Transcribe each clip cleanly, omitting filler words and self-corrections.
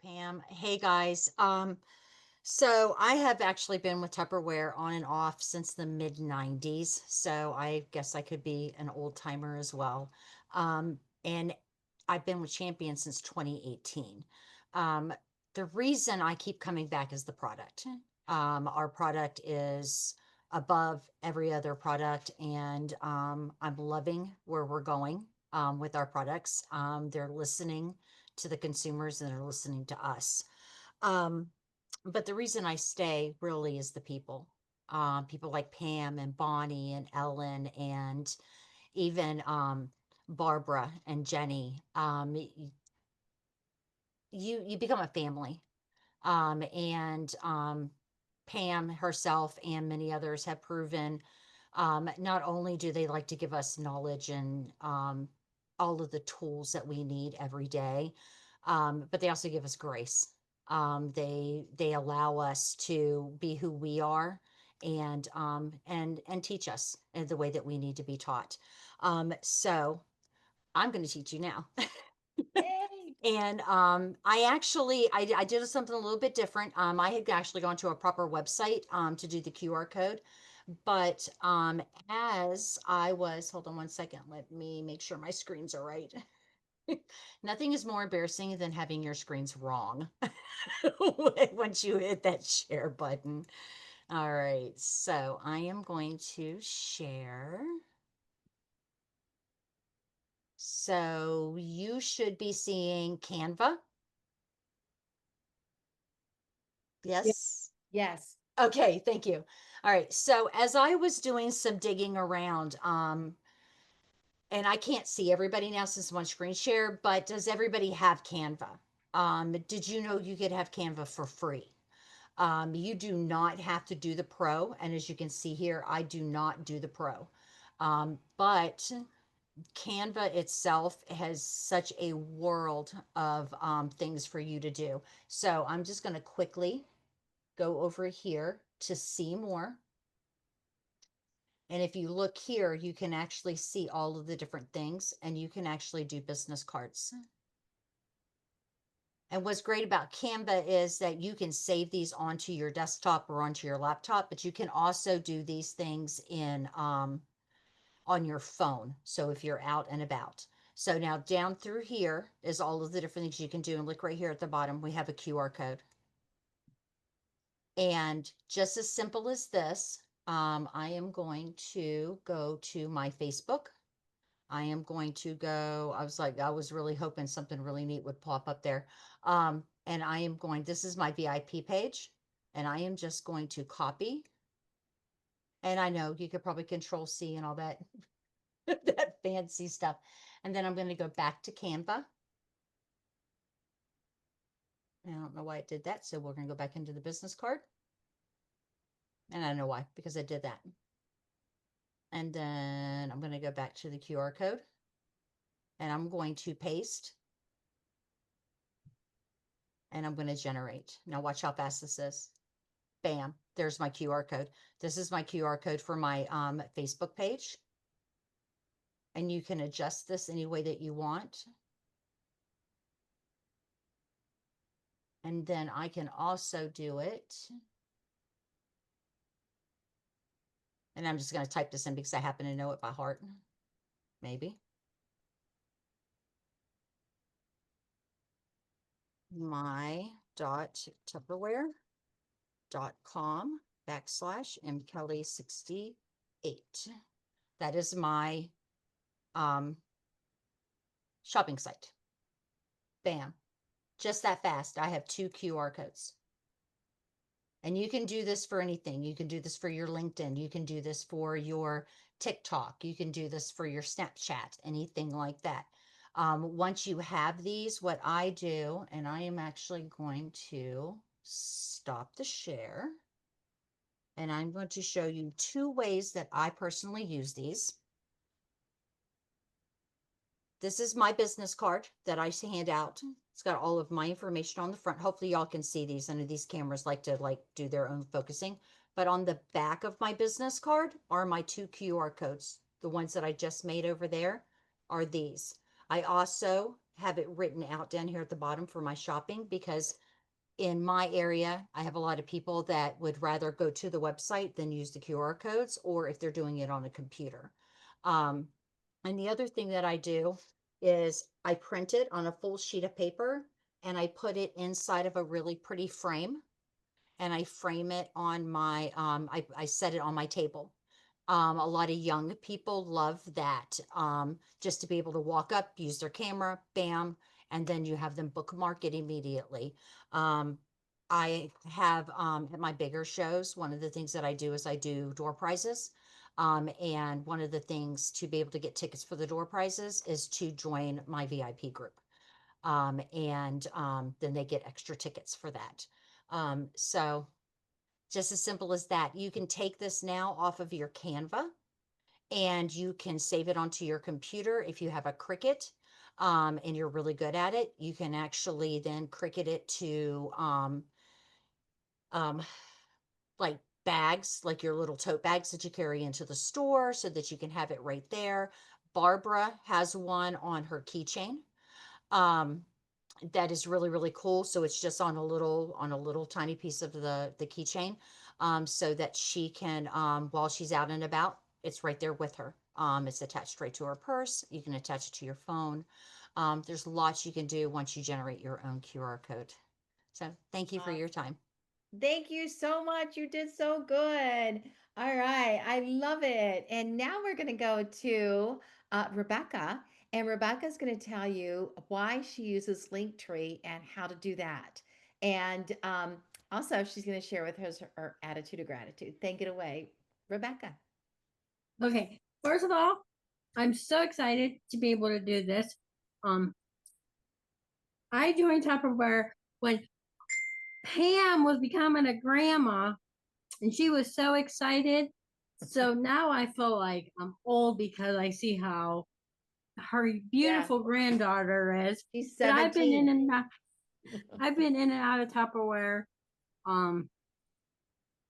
Pam. Hey guys. So I have actually been with Tupperware on and off since the mid 90s. So I guess I could be an old timer as well. And I've been with Champion since 2018. Um, the reason I keep coming back is the product. Our product is above every other product, and I'm loving where we're going with our products. They're listening to the consumers and they're listening to us. Um, but the reason I stay really is the people. People like Pam and Bonnie and Ellen and even Barbara and Jenny. You become a family. And Pam herself and many others have proven not only do they like to give us knowledge and all of the tools that we need every day, but they also give us grace. They allow us to be who we are and teach us in the way that we need to be taught. So I'm going to teach you now. Yay! And I did something a little bit different. I had actually gone to a proper website to do the QR code, but as I was, hold on one second, let me make sure my screens are right. Nothing is more embarrassing than having your screens wrong once you hit that share button. All right, so I am going to share. So you should be seeing Canva. Ye- Yes. Yes. Okay, thank you. All right. So as I was doing some digging around, and I can't see everybody now since one screen share, but does everybody have Canva? Did you know you could have Canva for free? You do not have to do the pro, and as you can see here, I do not do the pro. But Canva itself has such a world of things for you to do. So I'm just going to quickly go over here to see more. And if you look here, you can actually see all of the different things and you can actually do business cards. And what's great about Canva is that you can save these onto your desktop or onto your laptop, but you can also do these things in on your phone. So if you're out and about. So now down through here is all of the different things you can do. And look right here at the bottom, we have a QR code. And just as simple as this, I am going to go to my Facebook. I am going to go, I was really hoping something really neat would pop up there. And I am going, this is my VIP page, and I am just going to copy. And I know you could probably control C and all that, that fancy stuff. And then I'm going to go back to Canva. I don't know why it did that. So we're going to go back into the business card. And I know why, because I did that. And then I'm going to go back to the QR code and I'm going to paste and I'm going to generate. Now watch how fast this is. Bam, there's my QR code. This is my QR code for my Facebook page. And you can adjust this any way that you want. And then I can also do it. And I'm just going to type this in because I happen to know it by heart. Maybe. my.tupperware.com/mkelly68. That is my um, shopping site. Bam. Just that fast. I have 2 QR codes. And you can do this for anything. You can do this for your LinkedIn. You can do this for your TikTok. You can do this for your Snapchat, anything like that. Once you have these, what I do, and I am actually going to stop the share. And I'm going to show you 2 ways that I personally use these. This is my business card that I hand out. It's got all of my information on the front. Hopefully y'all can see these. I know these cameras like to do their own focusing, but on the back of my business card are my 2 QR codes. The ones that I just made over there are these. I also have it written out down here at the bottom for my shopping, because in my area, I have a lot of people that would rather go to the website than use the QR codes, or if they're doing it on a computer. Um, and the other thing that I do is I print it on a full sheet of paper and I put it inside of a really pretty frame, and I frame it on my, I set it on my table. A lot of young people love that. Just to be able to walk up, use their camera, bam, and then you have them bookmark it immediately. Um, I have at my bigger shows, one of the things that I do is I do door prizes. And one of the things to be able to get tickets for the door prizes is to join my VIP group. And then they get extra tickets for that. So just as simple as that. You can take this now off of your Canva and you can save it onto your computer. If you have a Cricut and you're really good at it, you can actually then Cricut it to um, like bags, like your little tote bags that you carry into the store so that you can have it right there. Barbara has one on her keychain. Um, that is really, really cool. So it's just on a little tiny piece of the keychain, so that she can, while she's out and about, it's right there with her. It's attached right to her purse. You can attach it to your phone. There's lots you can do once you generate your own QR code. So thank you for your time. Thank you so much. You did so good. All right. I love it. And now we're going to go to Rebecca. And Rebecca's going to tell you why she uses Linktree and how to do that. And also, she's going to share with us her attitude of gratitude. Take it away, Rebecca. Okay, first of all, I'm so excited to be able to do this. Um, I joined Tupperware when Pam was becoming a grandma, and she was so excited. So now I feel like I'm old because I see how her beautiful granddaughter is. She's But 17. I've been in and out. I've been in and out of Tupperware. Um,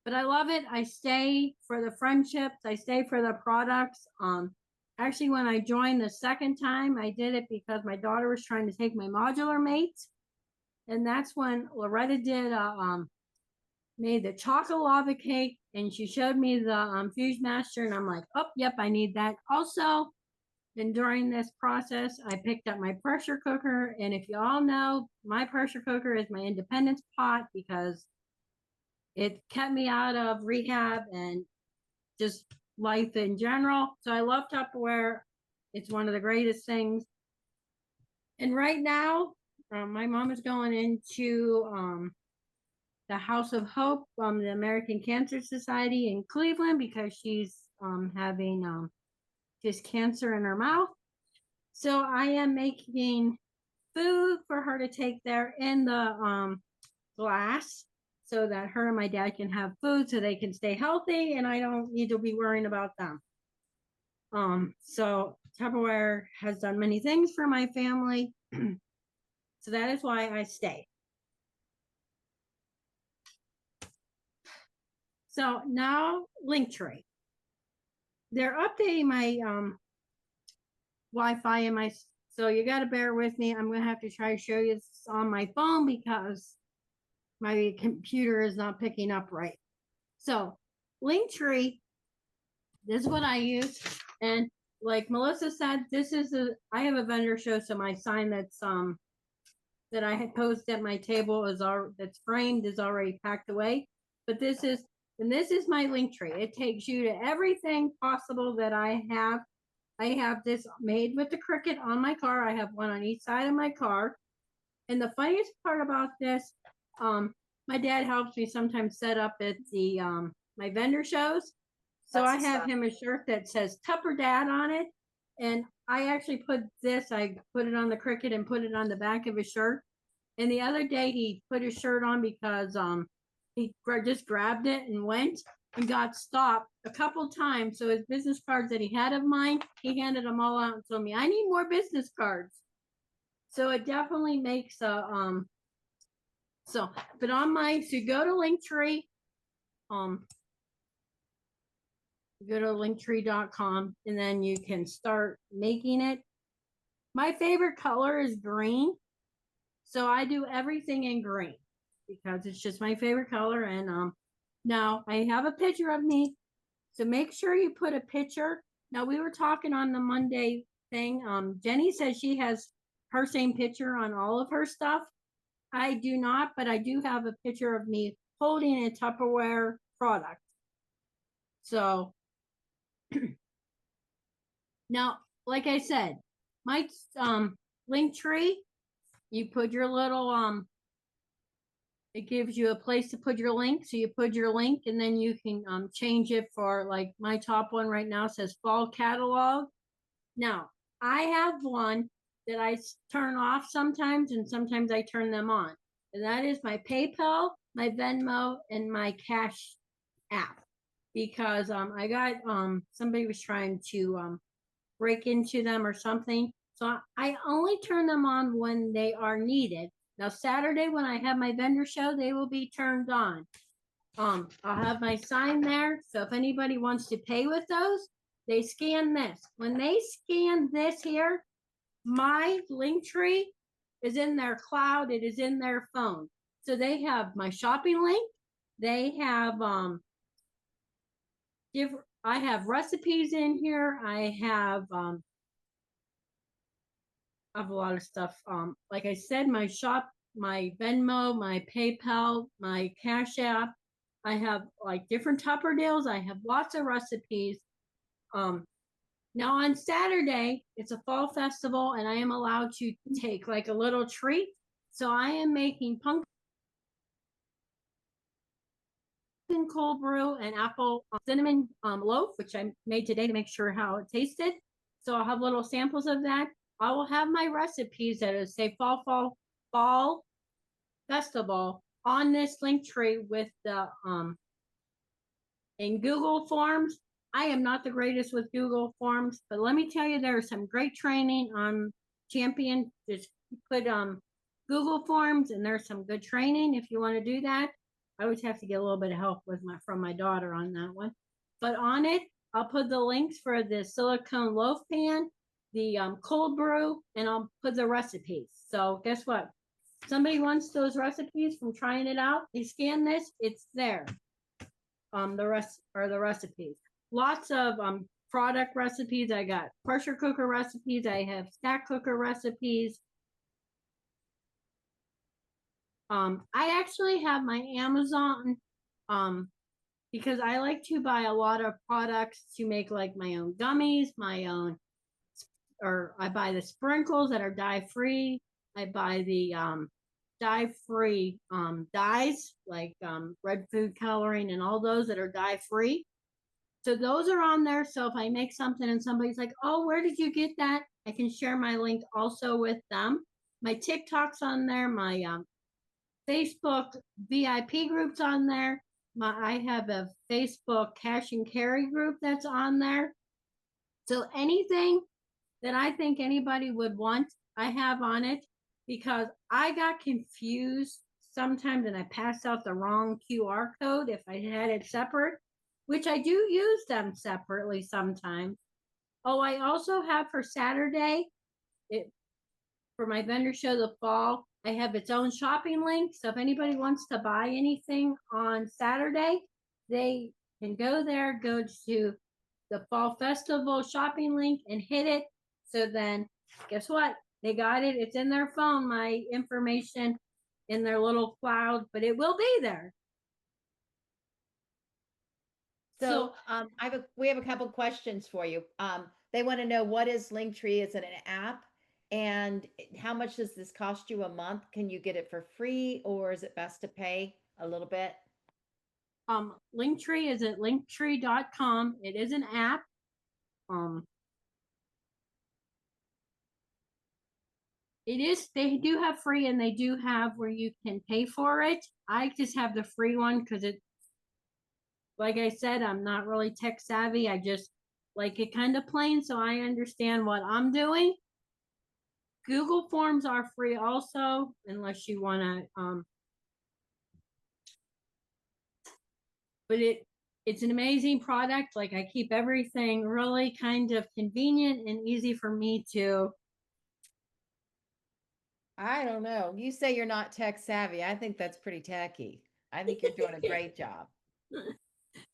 but I love it. I stay for the friendships. I stay for the products. Actually, when I joined the second time, I did it because my daughter was trying to take my modular mates, and that's when Loretta did made the chocolate lava cake, and she showed me the Fuse Master, and I'm like, oh, yep, I need that also. And during this process, I picked up my pressure cooker, and if you all know, my pressure cooker is my independence pot because it kept me out of rehab and just life in general. So I love Tupperware. It's one of the greatest things. And right now, my mom is going into the House of Hope from the American Cancer Society in Cleveland because she's having just cancer in her mouth. So I am making food for her to take there in the glass so that her and my dad can have food so they can stay healthy and I don't need to be worrying about them. So Tupperware has done many things for my family. So that is why I stay. So now Linktree. They're updating my Wi-Fi in my, so you got to bear with me. I'm going to have to try to show you this on my phone because my computer is not picking up right. So Linktree, this is what I use. And like Melissa said, this is I have a vendor show, so my sign that's that I had posted at my table is all that's framed is already packed away. But this is my Linktree. It takes you to everything possible that I have. I have this made with the Cricut on my car. I have one on each side of my car. And the funniest part about this, my dad helps me sometimes set up at the my vendor shows. So I have him a shirt that says Tupper Dad on it. And I actually put I put it on the Cricut and put it on the back of his shirt. And the other day he put his shirt on because he just grabbed it and went and got stopped a couple times. So his business cards that he had of mine, he handed them all out and told me, I need more business cards. So it definitely makes a but on my so go to Linktree, go to linktree.com and then you can start making it. My favorite color is green. So I do everything in green because it's just my favorite color. And now I have a picture of me. So make sure you put a picture. Now we were talking on the Monday thing. Jenny says she has her same picture on all of her stuff. I do not, but I do have a picture of me holding a Tupperware product. So now, like I said, my Linktree, you put your little it gives you a place to put your link. So you put your link and then you can change it for, like, my top one right now says fall catalog. Now, I have one that I turn off sometimes and sometimes I turn them on. And that is my PayPal, my Venmo, and my Cash app. Because I got somebody was trying to break into them or something. So I only turn them on when they are needed. Now, Saturday, when I have my vendor show, they will be turned on. I'll have my sign there. So if anybody wants to pay with those, they scan this. When they scan this here, my Linktree is in their cloud. It is in their phone. So they have my shopping link. They have I have recipes in here. I have a lot of stuff. Like I said, my shop, my Venmo, my PayPal, my Cash App. I have like different Tupper deals. I have lots of recipes. Now on Saturday, it's a fall festival, and I am allowed to take like a little treat. So I am making pumpkin cold brew and apple cinnamon loaf, which I made today to make sure how it tasted. So I'll have little samples of that. I will have my recipes that say fall festival on this Linktree with the in Google Forms. I am not the greatest with Google Forms, but let me tell you, there's some great training on Champion. Just put Google Forms, and there's some good training if you want to do that. I always have to get a little bit of help from my daughter on that one. But on it, I'll put the links for the silicone loaf pan, the cold brew, and I'll put the recipes. So guess what? Somebody wants those recipes from trying it out. They scan this, it's there. The rest are the recipes. Lots of product recipes. I got pressure cooker recipes. I have snack cooker recipes. I actually have my Amazon because I like to buy a lot of products to make like my own gummies, my own, or I buy the sprinkles that are dye free. I buy the dye free dyes like red food coloring and all those that are dye free. So those are on there. So if I make something and somebody's like, oh, where did you get that? I can share my link also with them. My TikTok's on there. My Facebook VIP groups on there. I have a Facebook cash and carry group that's on there. So anything that I think anybody would want, I have on it, because I got confused sometimes and I passed out the wrong QR code if I had it separate, which I do use them separately sometimes. Oh, I also have for Saturday, for my vendor show the fall, I have its own shopping link. So if anybody wants to buy anything on Saturday, they can go there, go to the fall festival shopping link and hit it. So then guess what? They got it. It's in their phone, my information in their little cloud, but it will be there. So we have a couple questions for you. They want to know, what is Linktree? Is it an app? And how much does this cost you a month? Can you get it for free, or is it best to pay a little bit? Linktree is at linktree.com. It is an app. It is, they do have free and they do have where you can pay for it. I just have the free one because it, like I said, I'm not really tech savvy. I just like it kind of plain so I understand what I'm doing. Google Forms are free also, unless you want to, but it's an amazing product. Like, I keep everything really kind of convenient and easy for me to I don't know. You say you're not tech savvy. I think that's pretty techy. I think you're doing a great job.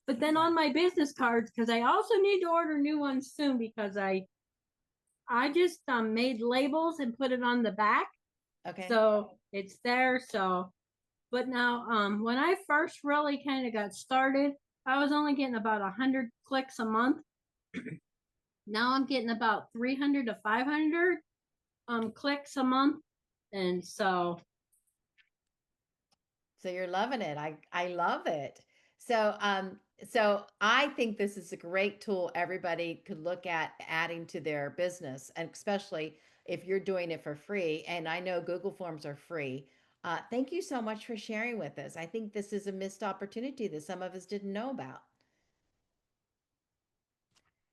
But then Yeah. on my business cards, because I also need to order new ones soon because I just made labels and put it on the back, Okay. so it's there. So, but now when I first really kind of got started, I was only getting about 100 clicks a month. Now I'm getting about 300 to 500 clicks a month, and So you're loving it. I love it. So I think this is a great tool everybody could look at adding to their business, and especially if you're doing it for free. And I know Google Forms are free. Thank you so much for sharing with us. I think this is a missed opportunity that some of us didn't know about.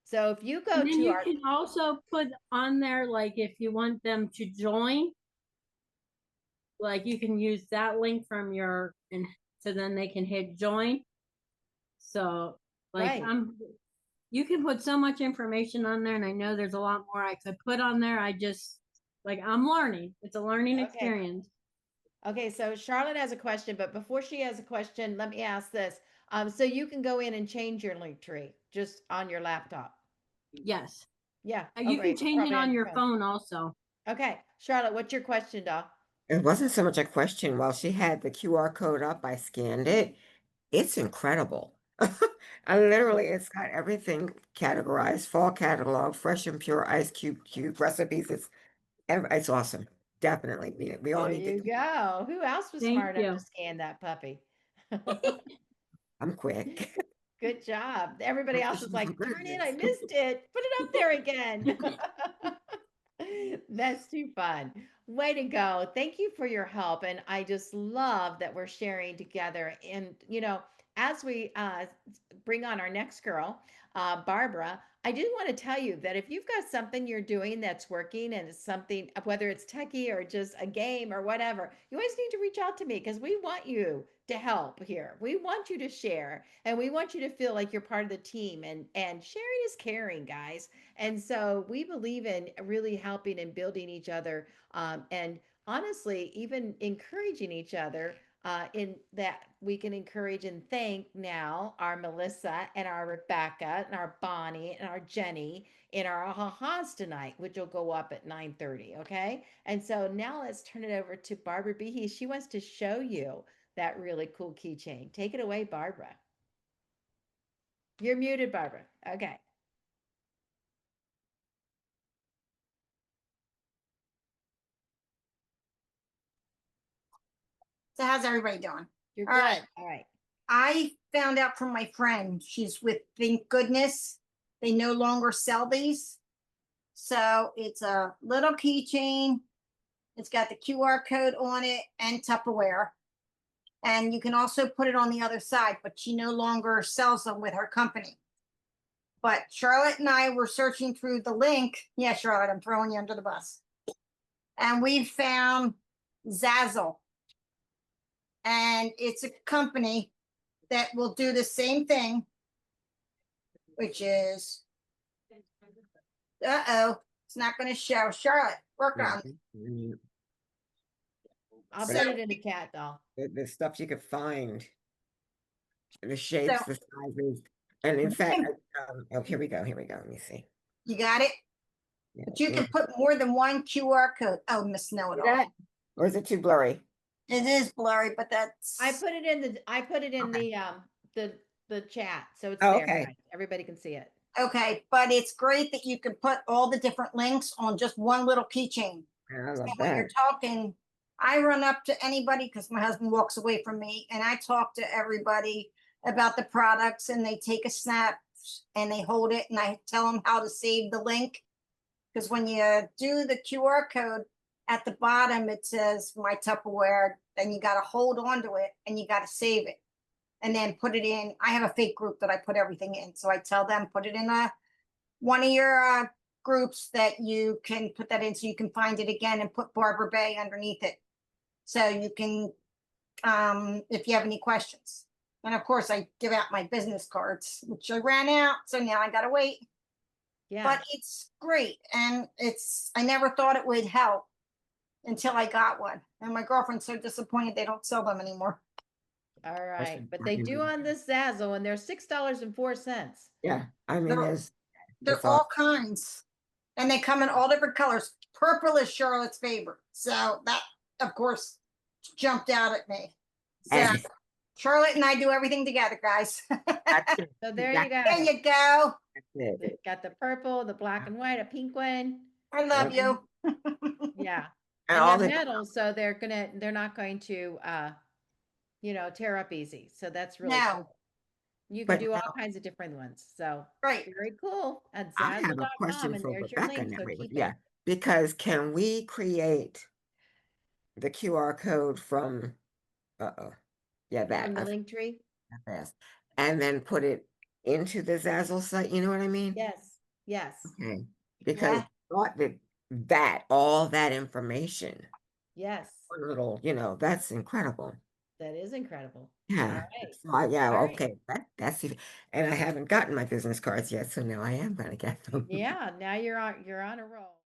So if you go and then to you our can also put on there like if you want them to join, like you can use that link from your and so then they can hit join. So like right. you can put so much information on there, and I know there's a lot more I could put on there. I just like I'm learning. It's a learning Okay. experience. Okay, so Charlotte has a question, but before she has a question, let me ask this. So you can go in and change your link tree just on your laptop. Yes. Yeah. Oh, You can great. change it Probably on on your your phone. phone also. Okay, Charlotte, what's your question, doll? It wasn't so much a question. While she had the QR code up, I scanned it. It's incredible. I literally, it's got everything categorized, fall catalog, fresh and pure ice cube recipes. It's awesome. Definitely. We all There need to you do. go. Who else was Thank smart enough to you. scan that puppy? I'm quick. Good job. Everybody else is Oh, like, darn it, I goodness. missed it. Put it up there again. That's too fun. Way to go. Thank you for your help. And I just love that we're sharing together. And, as we bring on our next girl, Barbara, I do want to tell you that if you've got something you're doing that's working and it's something, whether it's techie or just a game or whatever, you always need to reach out to me because we want you to help here. We want you to share and we want you to feel like you're part of the team, and sharing is caring, guys. And so we believe in really helping and building each other, and honestly, even encouraging each other, in that we can encourage and thank now our Melissa and our Rebecca and our Bonnie and our Jenny in our ha-has tonight, which will go up at 9:30. Okay. And so now let's turn it over to Barbara Behe. She wants to show you that really cool keychain. Take it away, Barbara. You're muted, Barbara. Okay. So how's everybody doing? You're All good. right. All right. I found out from my friend, she's with Thank Goodness. They no longer sell these. So it's a little keychain. It's got the QR code on it and Tupperware. And you can also put it on the other side, but she no longer sells them with her company. But Charlotte and I were searching through the link. Yeah, Charlotte, I'm throwing you under the bus. And we found Zazzle. And it's a company that will do the same thing, which is, it's not going to show. Charlotte, work on it. I'll So- put it in the chat, doll. The stuff you could find, the So shapes, the sizes. And in fact, oh, here we go. Here we go. Let me see. you got it? Yeah, But you yeah. can put more than one QR code. Oh, Miss Know It See All. that? Or is it too blurry? It is blurry, but that's I put it in Okay. the chat, so it's Oh, there, okay. guys. Everybody can see it. okay. But it's great that you can put all the different links on just one little keychain. I So love when that. you're talking, I run up to anybody because my husband walks away from me, and I talk to everybody about the products, and they take a snap and they hold it, and I tell them how to save the link. Because when you do the QR code at the bottom, it says my Tupperware, then you got to hold on to it and you got to save it and then put it in. I have a fake group that I put everything in. So I tell them, put it in one of your groups that you can put that in so you can find it again and put Barbara Behe underneath it. So you can, if you have any questions. And of course, I give out my business cards, which I ran out. So now I got to wait. Yeah. But it's great. And I never thought it would help. until I got one. And my girlfriend's so disappointed they don't sell them anymore. All right, should but not they be do really on this Zazzle, and they're $6.04. Yeah, I mean, They're, it's they're all all kinds. And they come in all different colors. Purple is Charlotte's favorite. So that, of course, jumped out at me. So and Charlotte and I do everything together, guys. that's it. So there you There go. you go. That's it. They've got the purple, the black and white, a pink one. I love Yep. you. Yeah. And And all they're the metal, so they're not going to tear up easy. So that's really No. cool. You can but do all now kinds of different ones. So Right. very cool at I have a zazzle.com. question And for there's your Rebecca link. now. So keep Yeah, it. because can we create the QR code from yeah, that From the I link tree? fast, and then put it into the Zazzle site, you know what I mean? Yes. Yes. Okay, because Yeah. thought that all that information, Yes. one little, that's incredible. That is incredible. Yeah. right. So yeah, All right. okay. That's it. And I haven't gotten my business cards yet, so now I am gonna get them. Yeah. Now you're on a roll.